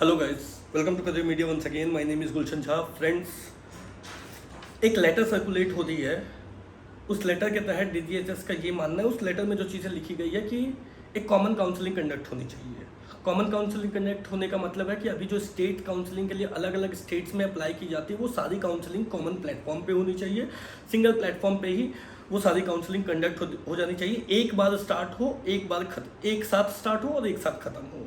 Hello guys, welcome to Kadar media once again. My name is Gulshan Jha. Friends, एक letter circulate हो रही है। उस लेटर के तहत डीजीएचएस का ये मानना है, उस लेटर में जो चीज़ें लिखी गई है कि एक कॉमन काउंसलिंग कंडक्ट होनी चाहिए। कॉमन काउंसलिंग कंडक्ट होने का मतलब है कि अभी जो स्टेट काउंसलिंग के लिए अलग अलग स्टेट्स में अप्लाई की जाती है, वो सारी काउंसलिंग कॉमन प्लेटफॉर्म पे होनी चाहिए। सिंगल प्लेटफॉर्म पे ही वो सारी काउंसलिंग कंडक्ट हो जानी चाहिए। एक बार स्टार्ट हो, एक साथ स्टार्ट हो और एक साथ खत्म हो।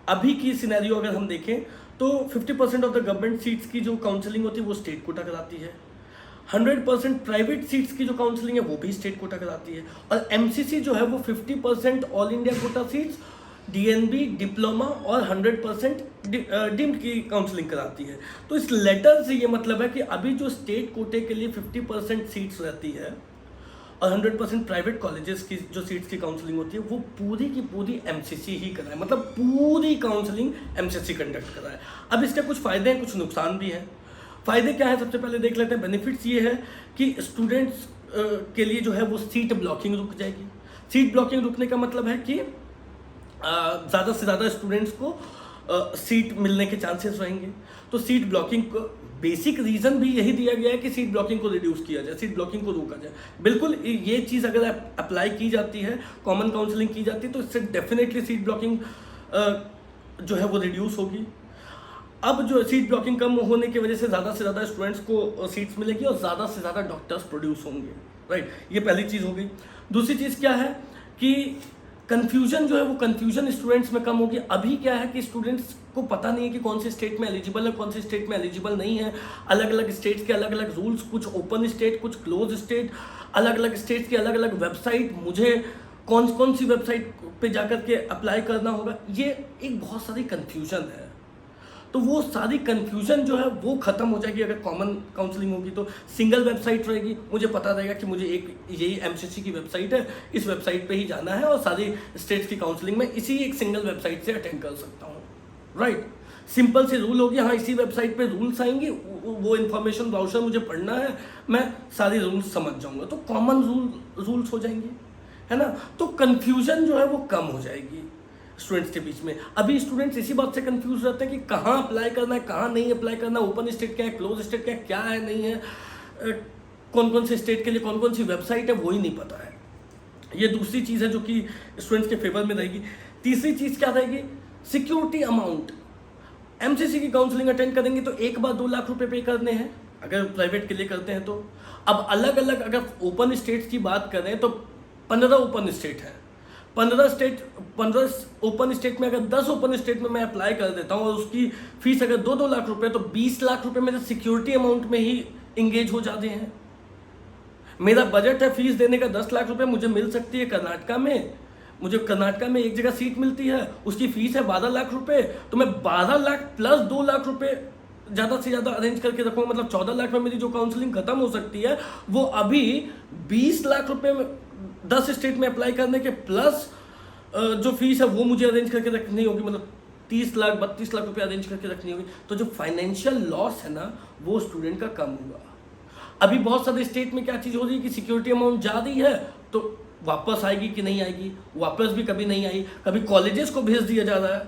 अभी की सिनेरियो अगर हम देखें तो 50% ऑफ द गवर्नमेंट सीट्स की जो काउंसलिंग होती है वो स्टेट कोटा कराती है। 100% प्राइवेट सीट्स की जो काउंसलिंग है वो भी स्टेट कोटा कराती है। और एमसीसी जो है वो 50% all India quota seats, DNB, diploma और 100% डीम्ड की काउंसलिंग कराती है। तो इस लेटर से ये मतलब है कि अभी जो स्टेट कोटे के लिए 50% सीट्स रहती है और 100% प्राइवेट कॉलेजेस की जो सीट्स की काउंसलिंग होती है वो पूरी की पूरी एमसीसी ही कराए, मतलब पूरी काउंसलिंग एमसीसी कंडक्ट कराए। अब इसके कुछ फ़ायदे हैं, कुछ नुकसान भी हैं। फ़ायदे क्या है, सबसे पहले देख लेते हैं। बेनिफिट्स ये है कि स्टूडेंट्स के लिए जो है वो सीट ब्लॉकिंग रुक जाएगी। सीट ब्लॉकिंग रुकने का मतलब है कि ज़्यादा से ज़्यादा स्टूडेंट्स को सीट मिलने के चांसेस रहेंगे। तो सीट ब्लॉकिंग को बेसिक रीज़न भी यही दिया गया है कि सीट ब्लॉकिंग को रिड्यूस किया जाए, सीट ब्लॉकिंग को रोका जाए। बिल्कुल ये चीज़ अगर अप्लाई की जाती है, कॉमन काउंसलिंग की जाती है, तो इससे डेफिनेटली सीट ब्लॉकिंग जो है वो रिड्यूस होगी। अब जो सीट ब्लॉकिंग कम होने की वजह से ज़्यादा स्टूडेंट्स को सीट्स मिलेगी और ज़्यादा से ज़्यादा डॉक्टर्स प्रोड्यूस होंगे, राइट। ये पहली चीज़ हो गई। दूसरी चीज़ क्या है कि कन्फ्यूजन जो है वो कन्फ्यूजन स्टूडेंट्स में कम होगी। अभी क्या है कि स्टूडेंट्स को पता नहीं है कि कौन से स्टेट में एलिजिबल है, कौन से स्टेट में एलिजिबल नहीं है। अलग अलग स्टेट्स के अलग अलग रूल्स, कुछ ओपन स्टेट, कुछ क्लोज स्टेट, अलग अलग स्टेट्स की अलग अलग वेबसाइट, मुझे कौन कौन सी वेबसाइट पे जाकर के अप्लाई करना होगा, ये एक बहुत सारी कन्फ्यूजन है। तो वो सारी कन्फ्यूजन जो है वो खत्म हो जाएगी अगर कॉमन काउंसलिंग होगी। तो सिंगल वेबसाइट रहेगी, मुझे पता रहेगा कि मुझे एक यही एमसीसी की वेबसाइट है, इस वेबसाइट पे ही जाना है और सारी स्टेट्स की काउंसलिंग में इसी एक सिंगल वेबसाइट से अटेंड कर सकता हूँ, राइट। सिंपल से रूल होगी, हाँ इसी वेबसाइट पे रूल्स आएंगी, वो इन्फॉर्मेशन ब्राउजर मुझे पढ़ना है, मैं सारी रूल्स समझ जाऊँगा, तो कॉमन रूल्स हो जाएंगे, है ना। तो कन्फ्यूजन जो है वो कम हो जाएगी स्टूडेंट्स के बीच में। अभी स्टूडेंट्स इसी बात से कंफ्यूज रहते हैं कि कहाँ अप्लाई करना है, कहाँ नहीं अप्लाई करना, ओपन स्टेट क्या है, क्लोज स्टेट क्या है नहीं है, कौन कौन से स्टेट के लिए कौन कौन सी वेबसाइट है, वो ही नहीं पता है। ये दूसरी चीज़ है जो कि स्टूडेंट्स के फेवर में रहेगी। तीसरी चीज़ क्या रहेगी, सिक्योरिटी अमाउंट। एमसीसी की काउंसलिंग अटेंड करेंगे तो एक बार 2 लाख रुपए पे करने हैं अगर प्राइवेट के लिए करते हैं तो। अब अलग अलग अगर ओपन स्टेट्स की बात करें तो 15 ओपन स्टेट है। 15 ओपन स्टेट में अगर 10 ओपन स्टेट में मैं अप्लाई कर देता हूँ और उसकी फीस अगर 2-2 लाख रुपए, तो 20 लाख रुपए मेरे सिक्योरिटी अमाउंट में ही इंगेज हो जाते हैं। मेरा बजट है फीस देने का 10 लाख रुपए, मुझे मिल सकती है कर्नाटका में। मुझे कर्नाटका में एक जगह सीट मिलती है, उसकी फीस है 12 लाख रुपए, तो मैं 12 लाख प्लस 2 लाख रुपए ज़्यादा से ज़्यादा अरेंज करके रखूँगा, मतलब 14 लाख में मेरी जो काउंसलिंग खत्म हो सकती है वो अभी 20 लाख रुपए में 10 स्टेट में अप्लाई करने के प्लस जो फीस है वो मुझे अरेंज करके रखनी होगी, मतलब 30 लाख 32 लाख रुपए अरेंज करके रखनी होगी। तो जो फाइनेंशियल लॉस है ना वो स्टूडेंट का कम होगा। अभी बहुत सारे स्टेट में क्या चीज़ हो रही है कि सिक्योरिटी अमाउंट जा रही है तो वापस आएगी कि नहीं आएगी, वापस भी कभी नहीं आई। कभी कॉलेजेस को भेज दिया जा रहा है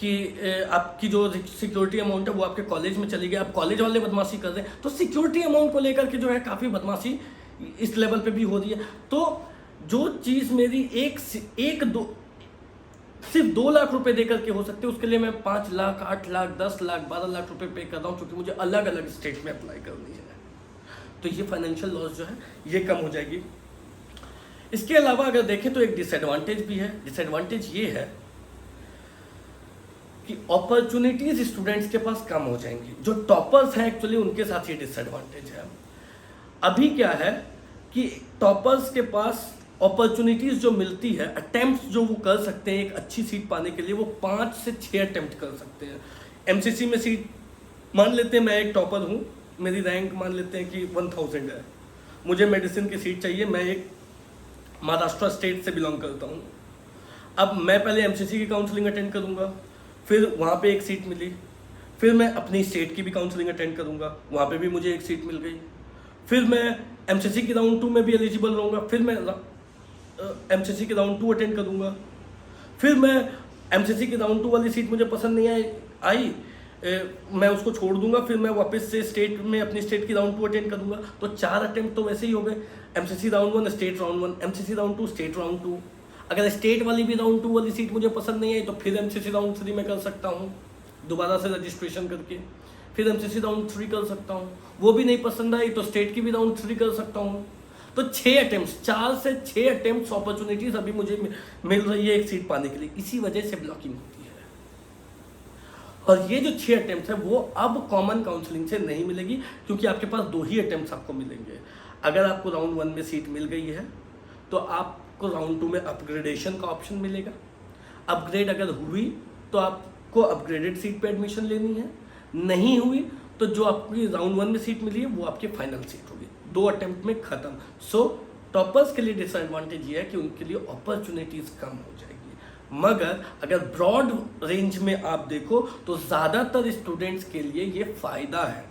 कि आपकी जो सिक्योरिटी अमाउंट है वो आपके कॉलेज में चली गई, आप कॉलेज वाले बदमाशी कर रहे हैं। तो सिक्योरिटी अमाउंट को लेकर के जो है काफ़ी बदमाशी इस लेवल पे भी हो रही है। तो जो चीज़ मेरी सिर्फ 2 लाख रुपए दे करके हो सकते हैं, उसके लिए मैं 5 लाख, 8 लाख, 10 लाख, 12 लाख रुपए पे कर रहा हूँ, क्योंकि मुझे अलग अलग स्टेट में अप्लाई करनी है। तो ये फाइनेंशियल लॉस जो है ये कम हो जाएगी। इसके अलावा अगर देखें तो एक डिसएडवांटेज भी है। डिसएडवांटेज ये है कि अपॉर्चुनिटीज स्टूडेंट्स के पास कम हो जाएंगी। जो टॉपर्स हैं एक्चुअली उनके साथ ये डिसएडवांटेज है। अभी क्या है कि टॉपर्स के पास अपॉर्चुनिटीज जो मिलती है, अटेम्प्ट जो वो कर सकते हैं एक अच्छी सीट पाने के लिए, वो 5 से 6 अटेम्प्ट कर सकते हैं। एमसीसी में सीट मान लेते हैं, मैं एक टॉपर हूँ, मेरी रैंक मान लेते हैं कि 1000 है, मुझे मेडिसिन की सीट चाहिए, मैं एक महाराष्ट्र स्टेट से बिलोंग करता हूँ। अब मैं पहले एमसीसी की काउंसलिंग अटेंड करूँगा, फिर वहाँ पे एक सीट मिली, फिर मैं अपनी स्टेट की भी काउंसलिंग अटेंड करूँगा, वहाँ पे भी मुझे एक सीट मिल गई, फिर मैं एमसीसी की राउंड 2 में भी एलिजिबल रहूँगा, फिर मैं एमसीसी के राउंड 2 अटेंड करूँगा, फिर मैं एमसीसी की राउंड 2 वाली सीट मुझे पसंद नहीं आई मैं उसको छोड़ दूंगा, फिर मैं वापस से स्टेट में अपनी स्टेट की राउंड 2 अटेंड करूंगा, तो 4 अटेम्प्ट तो वैसे ही हो गए। MCC round 1, state round 1, MCC round 2, state round 2। अगर स्टेट वाली भी राउंड 2 वाली सीट मुझे पसंद नहीं आई तो फिर एमसीसी राउंड 3 में कर सकता हूँ दोबारा से रजिस्ट्रेशन करके, फिर एमसीसी राउंड 3 कर सकता हूँ। वो भी नहीं पसंद आई तो स्टेट की भी राउंड 3 कर सकता हूँ। तो 6 अटेम्प्ट, 4 से 6 अटेम्प्ट अपॉर्चुनिटीज अभी मुझे मिल रही है एक सीट पाने के लिए। इसी वजह से ब्लॉकिंग होती है। और ये जो 6 अटेम्प्ट है वो अब कॉमन काउंसलिंग से नहीं मिलेगी, क्योंकि आपके पास 2 ही अटेम्प्ट आपको मिलेंगे। अगर आपको राउंड 1 में सीट मिल गई है तो आपको राउंड 2 में अपग्रेडेशन का ऑप्शन मिलेगा। अपग्रेड अगर हुई तो आपको अपग्रेडेड सीट पे एडमिशन लेनी है, नहीं हुई तो जो आपकी राउंड 1 में सीट मिली है वो आपकी फाइनल सीट होगी। 2 अटेम्प्ट में खत्म। सो टॉपर्स के लिए डिसएडवांटेज ये है कि उनके लिए अपॉर्चुनिटीज कम हो जाएगी। मगर अगर ब्रॉड रेंज में आप देखो तो ज़्यादातर स्टूडेंट्स के लिए ये फ़ायदा है।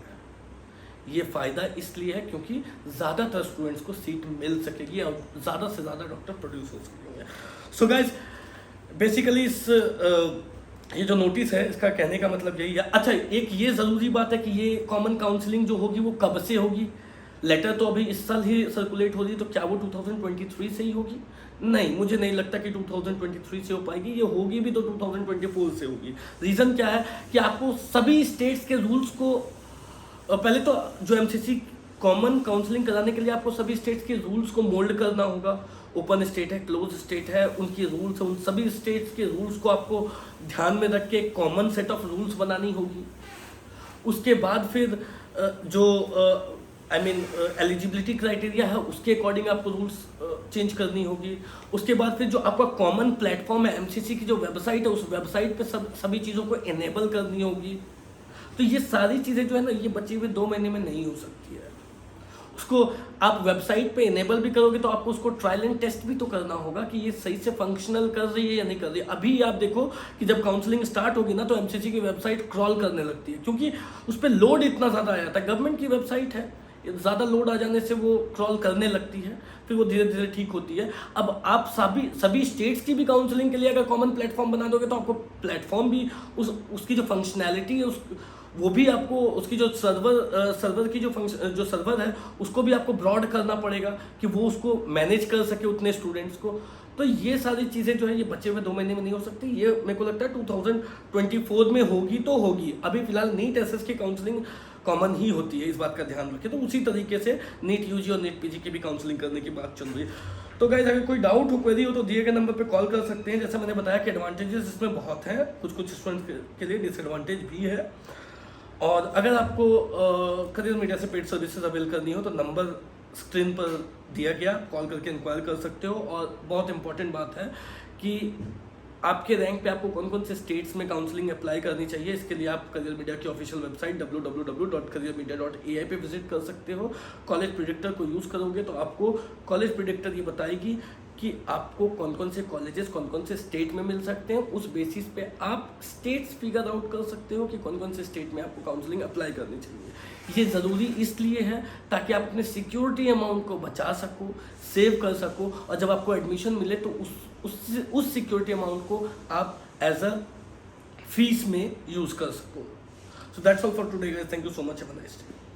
ये फ़ायदा इसलिए है क्योंकि ज़्यादातर स्टूडेंट्स को सीट मिल सकेगी और ज़्यादा से ज़्यादा डॉक्टर प्रोड्यूस हो सकेंगे। सो गाइज बेसिकली इस ये जो नोटिस है इसका कहने का मतलब यही है। अच्छा, एक ये ज़रूरी बात है कि ये कॉमन काउंसलिंग जो होगी वो कब से होगी? लेटर तो अभी इस साल ही सर्कुलेट हो रही है, तो क्या वो 2023 से ही होगी? नहीं, मुझे नहीं लगता कि 2023 से हो पाएगी। ये होगी भी तो 2024 से होगी। रीज़न क्या है कि आपको सभी स्टेट्स के रूल्स को पहले तो जो एमसीसी कॉमन काउंसलिंग कराने के लिए आपको सभी स्टेट्स के रूल्स को मोल्ड करना होगा। ओपन स्टेट है, क्लोज स्टेट है, उनकी रूल्स है, उन सभी स्टेट्स के रूल्स को आपको ध्यान में रख के कॉमन सेट ऑफ रूल्स बनानी होगी। उसके बाद फिर जो एलिजिबिलिटी क्राइटेरिया है उसके अकॉर्डिंग आपको रूल्स चेंज करनी होगी। उसके बाद फिर जो आपका कॉमन प्लेटफॉर्म है एमसीसी की जो वेबसाइट है, उस वेबसाइट पे सभी चीज़ों को इनेबल करनी होगी। तो ये सारी चीज़ें जो है ना, ये बचे हुए 2 महीने में नहीं हो सकती है। उसको आप वेबसाइट पे इनेबल भी करोगे तो आपको उसको ट्रायल एंड टेस्ट भी तो करना होगा कि ये सही से फंक्शनल कर रही है या नहीं कर रही है। अभी आप देखो कि जब काउंसलिंग स्टार्ट होगी ना तो एमसीसी की वेबसाइट क्रॉल करने लगती है, क्योंकि उस पर लोड इतना ज़्यादा आ जाता है। गवर्नमेंट की वेबसाइट है, ज़्यादा लोड आ जाने से वो क्रॉल करने लगती है, फिर वो धीरे धीरे ठीक होती है। अब आप सभी स्टेट्स की भी काउंसलिंग के लिए अगर कॉमन प्लेटफॉर्म बना दोगे तो आपको प्लेटफॉर्म भी उसकी जो फंक्शनैलिटी है वो भी आपको, उसकी जो सर्वर की जो सर्वर है उसको भी आपको ब्रॉड करना पड़ेगा कि वो उसको मैनेज कर सके उतने स्टूडेंट्स को। तो ये सारी चीज़ें जो है ये बचे हुए 2 महीने में नहीं हो सकती। ये मेरे को लगता है 2024 में होगी तो होगी। अभी फिलहाल नीट एसएस की काउंसलिंग कॉमन ही होती है, इस बात का ध्यान रखें। तो उसी तरीके से नीट यूजी और नीट पीजी की भी काउंसलिंग करने की बात चल रही है। तो गाइस अगर कोई डाउट हो, क्वेरी हो तो दिए गए नंबर पे कॉल कर सकते हैं। जैसे मैंने बताया कि एडवांटेजेस इसमें बहुत हैं, कुछ स्टूडेंट्स के लिए डिसएडवांटेज भी है। और अगर आपको करियर मीडिया से पेड सर्विसेज अवेल करनी हो तो नंबर स्क्रीन पर दिया गया, कॉल करके इंक्वायर कर सकते हो। और बहुत इंपॉर्टेंट बात है कि आपके रैंक पे आपको कौन कौन से स्टेट्स में काउंसलिंग अप्लाई करनी चाहिए, इसके लिए आप करियर मीडिया की ऑफिशियल वेबसाइट www.careermedia.ai पे विजिट कर सकते हो। कॉलेज प्रेडिक्टर को यूज़ करोगे तो आपको कॉलेज प्रेडिक्टर ये बताएगी कि आपको कौन कौन से कॉलेजेस कौन कौन से स्टेट में मिल सकते हैं। उस बेसिस पे आप स्टेट्स फिगर आउट कर सकते हो कि कौन कौन से स्टेट में आपको काउंसलिंग अप्लाई करनी चाहिए। ये ज़रूरी इसलिए है ताकि आप अपने सिक्योरिटी अमाउंट को बचा सको, सेव कर सको, और जब आपको एडमिशन मिले तो उस सिक्योरिटी अमाउंट को आप एज अ फीस में यूज़ कर सको। So that's all for today guys, thank you so much, have a nice day.